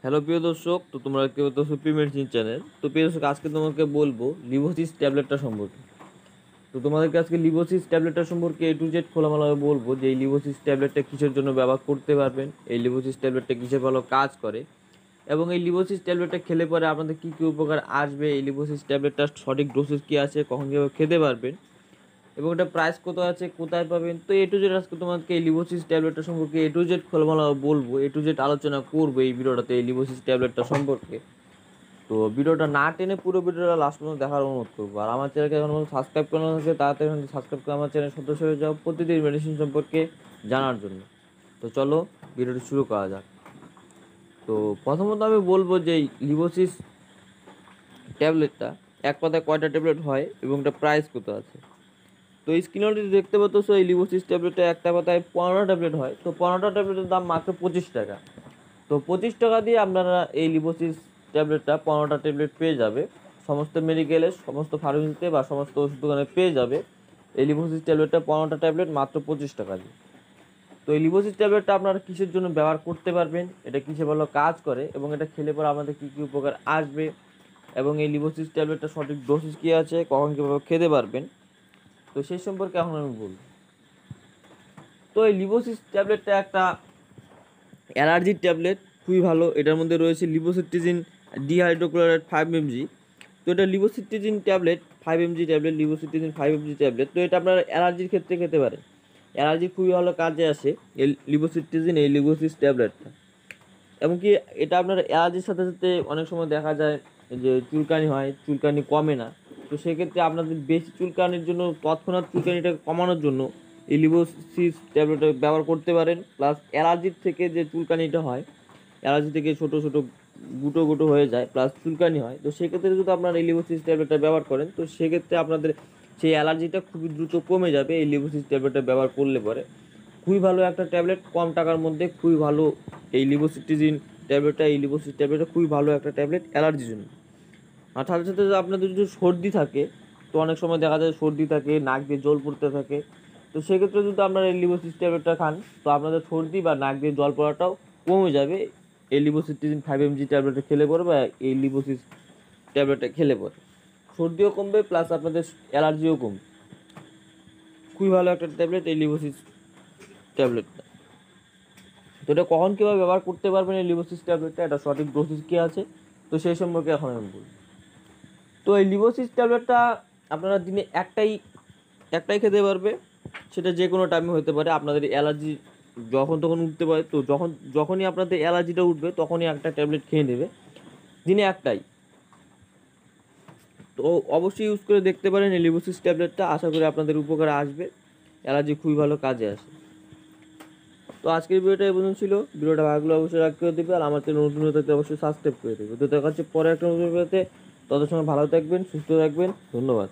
Hello প্রিয় দর্শক, তো তোমরা কেউ তো সুপ্রি মেডিসিন চ্যানেল। তো প্রিয় দর্শক, আজকে তোমাকে বলবো লিভোসিস ট্যাবলেটটা সম্পর্কে। তো তোমাদেরকে আজকে লিভোসিস ট্যাবলেটটা সম্পর্কে A to Z খোলামেলাভাবে বলবো যে এই লিভোসিস ট্যাবলেটটা কিসের জন্য ব্যবহার করতে পারবেন, এই লিভোসিস ট্যাবলেটটা কিসের ভালো কাজ করে, এবং এই লিভোসিস ট্যাবলেটটা খেলে পরে আপনাদের কী কী উপকার আসবে, এই লিভোসিস ট্যাবলেটটার সঠিক ডোসেস কী আছে, কখন কীভাবে খেতে পারবেন, এবং এটা প্রাইস কত আছে, কোথায় পাবেন। তো A to Z আজকে তোমাকে এই লিভোসিস ট্যাবলেটটা সম্পর্কে A to Z খোলামেলাভাবে বলবো, A to Z আলোচনা করবো এই ভিডিওটাতে এই লিভোসিস ট্যাবলেটটা সম্পর্কে। তো ভিডিওটা না টেনে পুরো ভিডিওটা লাস্ট পর্যন্ত দেখার অনুরোধ করবো। আর আমার চ্যানেলকে এখন সাবস্ক্রাইব করানো থাকে, তাড়াতাড়ি সাবস্ক্রাইব করে আমার চ্যানেল সদস্য হয়ে যাও প্রতিদিন মেডিসিন সম্পর্কে জানার জন্য। তো চলো ভিডিওটি শুরু করা যাক। তো প্রথমত আমি বলবো যে এই লিভোসিস ট্যাবলেটটা এক কথায় কয়টা ট্যাবলেট হয় এবং এটা প্রাইস কত আছে। তো এই স্ক্রিনে দেখতে পাচ্ছ, এই লিভোসিস ট্যাবলেটটা একটা কথায় 15টা ট্যাবলেট হয়। তো 15টা ট্যাবলেটের দাম মাত্র 25 টাকা। তো 25 টাকা দিয়ে আপনারা এই লিভোসিস ট্যাবলেটটা 15টা ট্যাবলেট পেয়ে যাবে। সমস্ত মেডিকেলে, সমস্ত ফার্মেসিতে বা সমস্ত ওষুধ দোকানে পেয়ে যাবে এই লিভোসিস ট্যাবলেটটা 15টা ট্যাবলেট মাত্র 25 টাকা দিয়ে। তো এই লিভোসিস ট্যাবলেটটা আপনারা কিসের জন্য ব্যবহার করতে পারবেন, এটা কিসে ভালো কাজ করে, এবং এটা খেলে পরে আমাদের কী কী উপকার আসবে, এবং এই লিভোসিস ট্যাবলেটটা সঠিক ডোসেজ কী আছে, কখন কীভাবে খেতে পারবেন, তো সেই সম্পর্কে এখন আমি বলব। তো এই লিভোসিস ট্যাবলেটটা একটা অ্যালার্জির ট্যাবলেট, খুবই ভালো। এটার মধ্যে রয়েছে লিভোসিট্রিজিন ডিহাইড্রোক্লোরাইড 5 mg। তো এটা levocetirizine tablet 5 mg tablet, levocetirizine 5 mg tablet. তো এটা আপনারা অ্যালার্জির ক্ষেত্রে খেতে পারেন, অ্যালার্জি খুবই ভালো কাজে আসে এই লিভোসিট্রিজিন এই লিভোসিস ট্যাবলেটটা। এমনকি এটা আপনার অ্যালার্জির সাথে সাথে অনেক সময় দেখা যায় যে চুলকানি হয়, চুলকানি কমে না। তো সেক্ষেত্রে আপনাদের বেশি চুলকানির জন্য, তৎক্ষণাৎ চুলকানিটা কমানোর জন্য এই লিভোসিস ট্যাবলেটটা ব্যবহার করতে পারেন। প্লাস অ্যালার্জির থেকে যে চুলকানিটা হয়, অ্যালার্জি থেকে ছোটো ছোটো গুঁটো গুঁটো হয়ে যায়, প্লাস চুলকানি হয়। তো সেক্ষেত্রে যদি আপনারা এই লিভোসিস ট্যাবলেটটা ব্যবহার করেন, তো সেক্ষেত্রে আপনাদের সেই অ্যালার্জিটা খুবই দ্রুত কমে যাবে এই লিভোসিস ট্যাবলেটটা ব্যবহার করলে পরে। খুবই ভালো একটা ট্যাবলেট, কম টাকার মধ্যে খুবই ভালো এই লিভোসিট্রিজিন ট্যাবলেটটা। এই লিভোসিস ট্যাবলেটটা খুবই ভালো একটা ট্যাবলেট অ্যালার্জির জন্য। আর সাথে সাথে যদি আপনাদের যদি সর্দি থাকে, তো অনেক সময় দেখা যায় সর্দি থাকে, নাক দিয়ে জল পড়তে থাকে। তো সেক্ষেত্রে যদি আপনারা এই লিভোসিস ট্যাবলেটটা খান, তো আপনাদের সর্দি বা নাক দিয়ে জল পড়াটাও কমে যাবে এই লিভোসিট্রিজিন 5 mg ট্যাবলেটটা খেলে পরে, বা এই লিভোসিস ট্যাবলেটটা খেলে পরে সর্দিও কমবে, প্লাস আপনাদের অ্যালার্জিও কমবে। খুবই ভালো একটা ট্যাবলেট এই লিভোসিস ট্যাবলেটটা। তো এটা কখন কীভাবে ব্যবহার করতে পারবেন এই লিভোসিস ট্যাবলেটটা, এটা সঠিক ডোসেজ কী আছে, তো সেই সম্পর্কে এখন আমি বলব। তো এই লিভোসিস ট্যাবলেটটা আপনারা দিনে একটাই খেতে পারবে, সেটা যে কোনো টাইমে হতে পারে। আপনাদের অ্যালার্জি যখন তখন উঠতে পারে, তো যখনই আপনাদের অ্যালার্জিটা উঠবে তখনই একটা ট্যাবলেট খেয়ে নেবে, দিনে একটাই। তো অবশ্যই ইউজ করে দেখতে পারেন এই লিভোসিস ট্যাবলেটটা, আশা করি আপনাদের উপকারে আসবে। অ্যালার্জি খুবই ভালো কাজে আসে। তো আজকের ভিডিওটা এই পর্যন্ত ছিল। ভিডিওটা ভালো লাগলে অবশ্যই লাইক করে দেবে, আর আমার চ্যানেল নতুন হয়ে থাকলে অবশ্যই সাবস্ক্রাইব করে দেবে। তো দেখা হচ্ছে পরে একটা নতুন ভিডিওতে। ততক্ষণ ভালো থাকবেন, সুস্থ থাকবেন, ধন্যবাদ।